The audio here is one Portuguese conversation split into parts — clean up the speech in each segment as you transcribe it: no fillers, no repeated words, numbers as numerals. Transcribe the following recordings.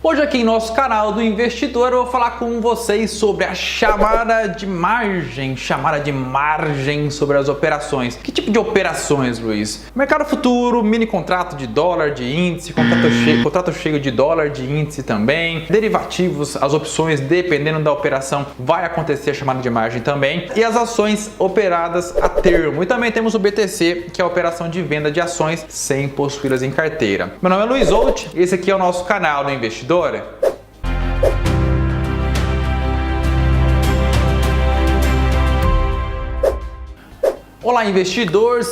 Hoje aqui em nosso canal do Investidor eu vou falar com vocês sobre a chamada de margem sobre as operações. Que tipo de operações, Luiz? Mercado futuro, mini contrato de dólar de índice, contrato cheio de dólar de índice também, derivativos, as opções dependendo da operação vai acontecer a chamada de margem também, e as ações operadas a termo. E também temos o BTC, que é a operação de venda de ações sem possuí-las em carteira. Meu nome é Luiz Holt, esse aqui é o nosso canal do Investidor. Olá investidor,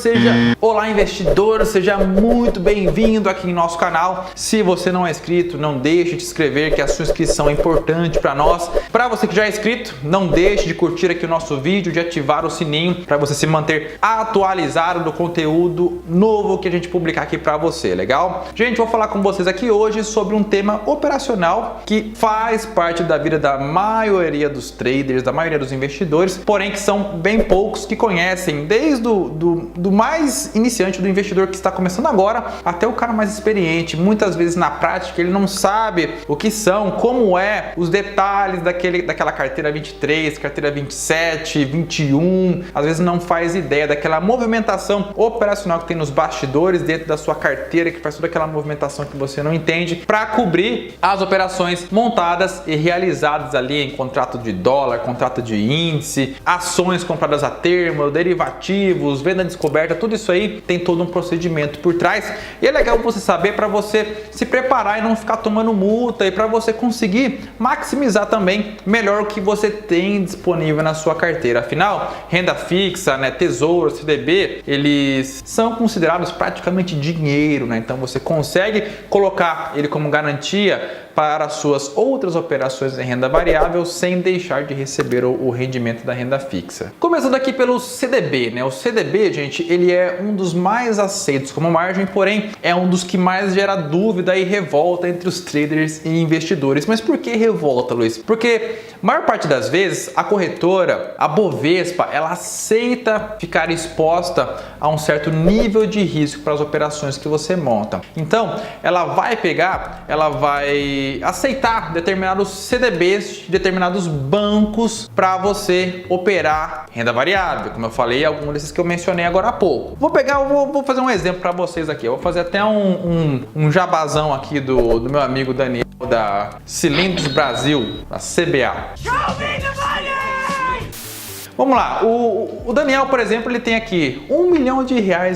seja muito bem-vindo aqui em nosso canal. Se você não é inscrito, não deixe de se inscrever, que a sua inscrição é importante para nós. Para você que já é inscrito, não deixe de curtir aqui o nosso vídeo, de ativar o sininho para você se manter atualizado do conteúdo novo que a gente publicar aqui para você, legal? Gente, vou falar com vocês aqui hoje sobre um tema operacional que faz parte da vida da maioria dos traders, da maioria dos investidores, porém que são bem poucos que conhecem, desde do mais iniciante, do investidor que está começando agora, até o cara mais experiente. Muitas vezes na prática ele não sabe o que são, como é, os detalhes daquela carteira 23, carteira 27, 21, às vezes não faz ideia daquela movimentação operacional que tem nos bastidores dentro da sua carteira, que faz toda aquela movimentação que você não entende, para cobrir as operações montadas e realizadas ali em contrato de dólar, contrato de índice, ações compradas a termo, derivativos, venda descoberta, tudo isso aí tem todo um procedimento por trás, e é legal você saber para você se preparar e não ficar tomando multa, e para você conseguir maximizar também melhor o que você tem disponível na sua carteira. Afinal, renda fixa, né, tesouro, CDB, eles são considerados praticamente dinheiro, né? Então você consegue colocar ele como garantia para suas outras operações em renda variável sem deixar de receber o rendimento da renda fixa. Começando aqui pelo CDB, né? O CDB, gente, ele é um dos mais aceitos como margem, porém é um dos que mais gera dúvida e revolta entre os traders e investidores. Mas por que revolta, Luiz? Porque a maior parte das vezes a corretora, a Bovespa, ela aceita ficar exposta a um certo nível de risco para as operações que você monta. Então, ela vai aceitar determinados CDBs de determinados bancos para você operar renda variável, como eu falei, alguns desses que eu mencionei agora há pouco. Vou fazer um exemplo para vocês aqui. Eu vou fazer até um jabazão aqui do meu amigo Daniel da Cilindros Brasil, da CBA. Vamos lá, o Daniel, por exemplo, ele tem aqui R$1 milhão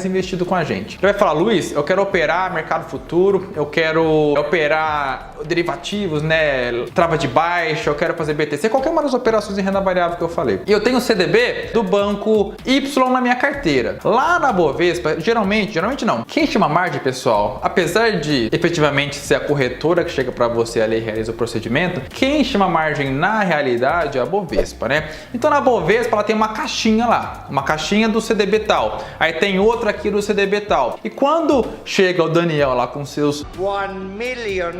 investido com a gente. Ele vai falar: Luiz, eu quero operar mercado futuro, eu quero operar derivativos, né, trava de baixa, eu quero fazer BTC, qualquer uma das operações em renda variável que eu falei. E eu tenho o CDB do banco Y na minha carteira. Lá na Bovespa, geralmente não. Quem chama margem, pessoal, apesar de efetivamente ser a corretora que chega para você ali e realiza o procedimento, quem chama margem na realidade é a Bovespa, né? Então na Bovespa ela tem uma caixinha lá, uma caixinha do CDB tal, aí tem outra aqui do CDB tal. E quando chega o Daniel lá com seus R$1 milhão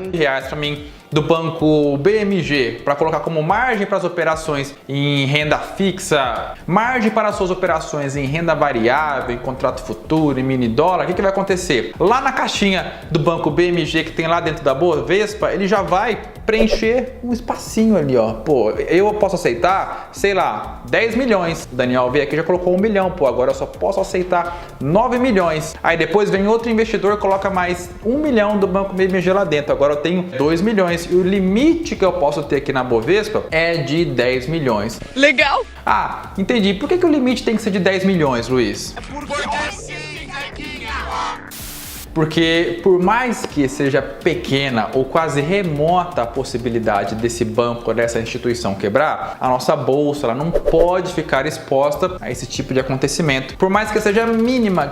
para mim do banco BMG para colocar como margem para as operações em renda fixa, margem para as suas operações em renda variável, em contrato futuro, em mini dólar, o que vai acontecer? Lá na caixinha do banco BMG que tem lá dentro da Bovespa, ele já vai preencher um espacinho ali, ó. Pô, eu posso aceitar, sei lá, 10 milhões. O Daniel veio aqui e já colocou 1 milhão, pô, agora eu só posso aceitar 9 milhões. Aí depois vem outro investidor e coloca mais 1 milhão do banco BMG lá dentro, agora eu tenho 2 milhões. E o limite que eu posso ter aqui na Bovespa é de 10 milhões. Legal! Ah, entendi. Por que o limite tem que ser de 10 milhões, Luiz? Porque por mais que seja pequena ou quase remota a possibilidade desse banco ou dessa instituição quebrar, a nossa bolsa ela não pode ficar exposta a esse tipo de acontecimento. Por mais que seja mínima,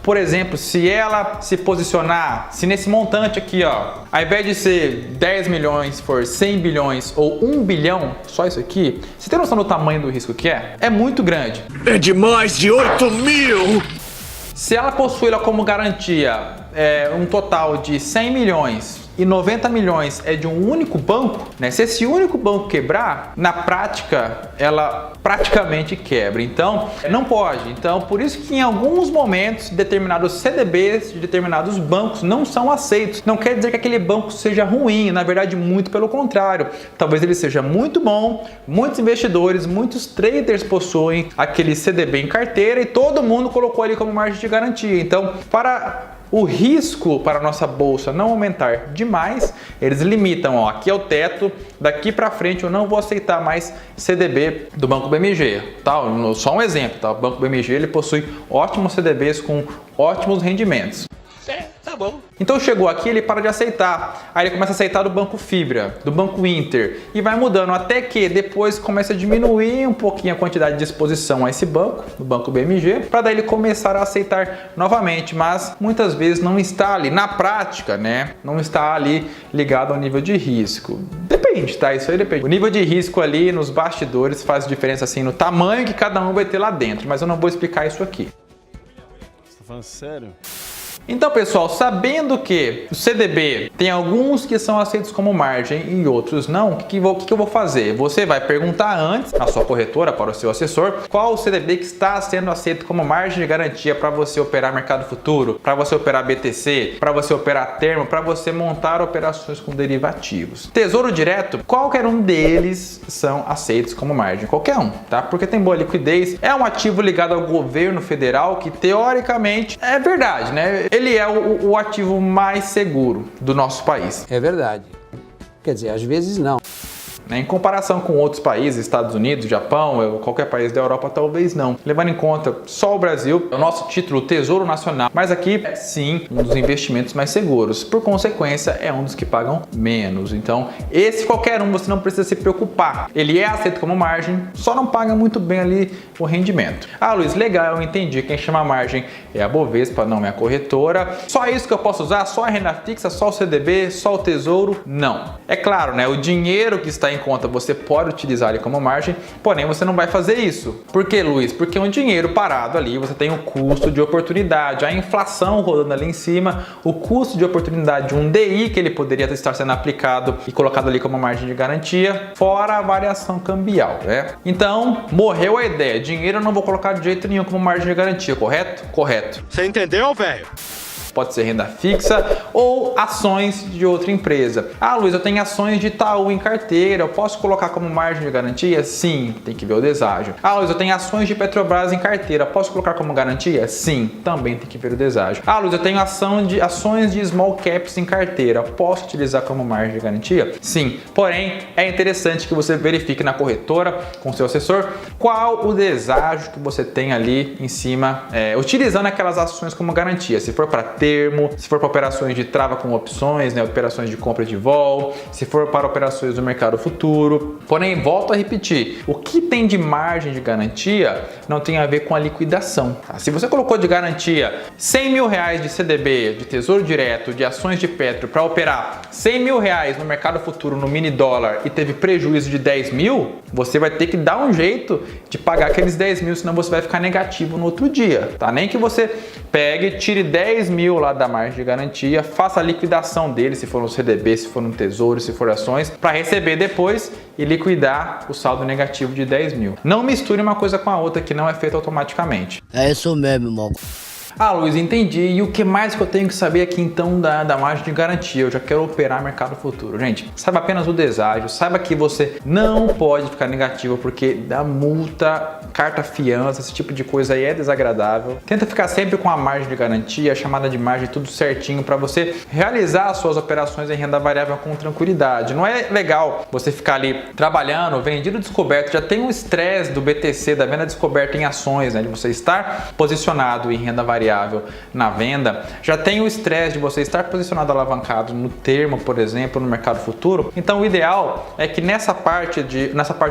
por exemplo, se ela se posicionar, se nesse montante aqui, ó, ao invés de ser 10 milhões for 100 bilhões ou 1 bilhão, só isso aqui, você tem noção do tamanho do risco que é? É muito grande. É de mais de 8 mil! Se ela possui como garantia um total de 100 milhões e 90 milhões é de um único banco, né? Se esse único banco quebrar, na prática, ela praticamente quebra. Então, não pode. Então, por isso que em alguns momentos, determinados CDBs de determinados bancos não são aceitos. Não quer dizer que aquele banco seja ruim, na verdade, muito pelo contrário. Talvez ele seja muito bom, muitos investidores, muitos traders possuem aquele CDB em carteira e todo mundo colocou ali como margem de garantia. Então, para o risco para a nossa bolsa não aumentar demais, eles limitam, ó, aqui é o teto, daqui para frente eu não vou aceitar mais CDB do Banco BMG, tá? Só um exemplo, tá? O Banco BMG ele possui ótimos CDBs com ótimos rendimentos. Tá bom. Então chegou aqui, ele para de aceitar. Aí ele começa a aceitar do Banco Fibra, do Banco Inter e vai mudando até que depois começa a diminuir um pouquinho a quantidade de exposição a esse banco, do Banco BMG, para daí ele começar a aceitar novamente, mas muitas vezes não está ali na prática, né? Não está ali ligado ao nível de risco. Depende, tá? Isso aí depende. O nível de risco ali nos bastidores faz diferença assim no tamanho que cada um vai ter lá dentro, mas eu não vou explicar isso aqui. Você tá falando sério? Então, pessoal, sabendo que o CDB tem alguns que são aceitos como margem e outros não, o que eu vou fazer? Você vai perguntar antes na sua corretora, para o seu assessor, qual o CDB que está sendo aceito como margem de garantia para você operar mercado futuro, para você operar BTC, para você operar termo, para você montar operações com derivativos. Tesouro Direto, qualquer um deles são aceitos como margem, qualquer um, tá? Porque tem boa liquidez, é um ativo ligado ao governo federal que teoricamente é verdade, né? Ele é o ativo mais seguro do nosso país. É verdade. Quer dizer, às vezes não. Em comparação com outros países, Estados Unidos, Japão, qualquer país da Europa, talvez não. Levando em conta só o Brasil, é o nosso título Tesouro Nacional. Mas aqui é sim um dos investimentos mais seguros. Por consequência, é um dos que pagam menos. Então, esse qualquer um você não precisa se preocupar. Ele é aceito como margem, só não paga muito bem ali o rendimento. Ah, Luiz, legal, eu entendi. Quem chama margem é a Bovespa, não é a corretora. Só isso que eu posso usar? Só a renda fixa? Só o CDB? Só o Tesouro? Não. É claro, né? O dinheiro que está em conta você pode utilizar ele como margem, porém você não vai fazer isso. Por que, Luiz? Porque um dinheiro parado ali, você tem o custo de oportunidade, a inflação rodando ali em cima, o custo de oportunidade de um DI que ele poderia estar sendo aplicado e colocado ali como margem de garantia, fora a variação cambial, né? Então, morreu a ideia. Dinheiro eu não vou colocar de jeito nenhum como margem de garantia, correto? Correto. Você entendeu, velho? Pode ser renda fixa ou ações de outra empresa. Ah, Luiz, eu tenho ações de Itaú em carteira, eu posso colocar como margem de garantia? Sim, tem que ver o deságio. Ah, Luiz, eu tenho ações de Petrobras em carteira, posso colocar como garantia? Sim, também tem que ver o deságio. Ah, Luiz, eu tenho ações de small caps em carteira, posso utilizar como margem de garantia? Sim, porém é interessante que você verifique na corretora com seu assessor qual o deságio que você tem ali em cima, utilizando aquelas ações como garantia. Se for para termo, se for para operações de trava com opções, né, operações de compra de vol, se for para operações do mercado futuro. Porém, volto a repetir, o que tem de margem de garantia não tem a ver com a liquidação. Tá? Se você colocou de garantia 100 mil reais de CDB, de Tesouro Direto, de ações de Petro para operar 100 mil reais no mercado futuro no mini dólar e teve prejuízo de 10 mil, você vai ter que dar um jeito de pagar aqueles 10 mil, senão você vai ficar negativo no outro dia. Tá? Nem que você pegue, tire 10 mil lá da margem de garantia, faça a liquidação dele, se for um CDB, se for um tesouro, se for ações, para receber depois e liquidar o saldo negativo de 10 mil. Não misture uma coisa com a outra, que não é feito automaticamente. É isso mesmo, irmão. Ah, Luiz, entendi. E o que mais que eu tenho que saber aqui então da margem de garantia? Eu já quero operar mercado futuro. Gente, saiba apenas o deságio, saiba que você não pode ficar negativo porque dá multa, carta fiança, esse tipo de coisa aí é desagradável. Tenta ficar sempre com a margem de garantia, a chamada de margem, tudo certinho para você realizar as suas operações em renda variável com tranquilidade. Não é legal você ficar ali trabalhando, vendido descoberto, já tem um estresse do BTC, da venda descoberta em ações, né, de você estar posicionado em renda variável na venda, já tem o estresse de você estar posicionado alavancado no termo, por exemplo, no mercado futuro. Então o ideal é que nessa parte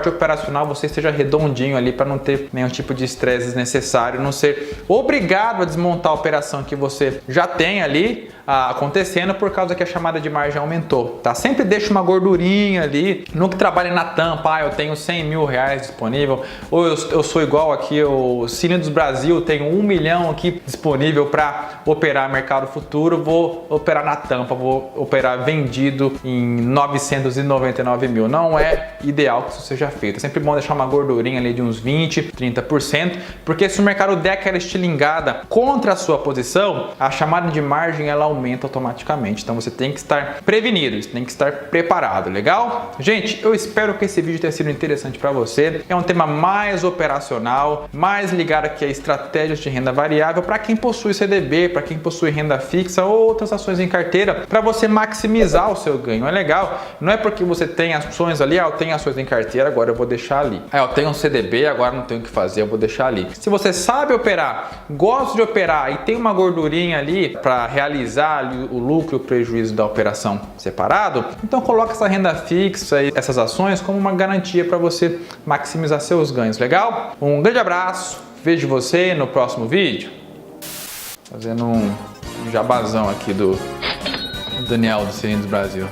operacional você esteja redondinho ali para não ter nenhum tipo de estresse desnecessário, não ser obrigado a desmontar a operação que você já tem ali acontecendo por causa que a chamada de margem aumentou, tá? Sempre deixa uma gordurinha ali, no que trabalha na tampa, eu tenho 100 mil reais disponível, ou eu sou igual aqui, o Cine dos Brasil, tenho 1 milhão aqui disponível para operar mercado futuro, vou operar na tampa, vou operar vendido em 999 mil. Não é ideal que isso seja feito, é sempre bom deixar uma gordurinha ali de uns 20, 30%, porque se o mercado der aquela estilingada contra a sua posição, a chamada de margem ela aumenta automaticamente. Então você tem que estar prevenido, você tem que estar preparado, legal? Gente, eu espero que esse vídeo tenha sido interessante para você. É um tema mais operacional, mais ligado aqui a estratégias de renda variável para quem possui CDB, para quem possui renda fixa ou outras ações em carteira, para você maximizar o seu ganho. É legal, não é porque você tem ações ali, eu tenho ações em carteira, agora eu vou deixar ali. Eu tenho um CDB, agora não tenho o que fazer, eu vou deixar ali. Se você sabe operar, gosta de operar e tem uma gordurinha ali para realizar ali o lucro e o prejuízo da operação separado, então coloca essa renda fixa e essas ações como uma garantia para você maximizar seus ganhos, legal? Um grande abraço, vejo você no próximo vídeo. Fazendo um jabazão aqui do Daniel do Cine dos Brasil.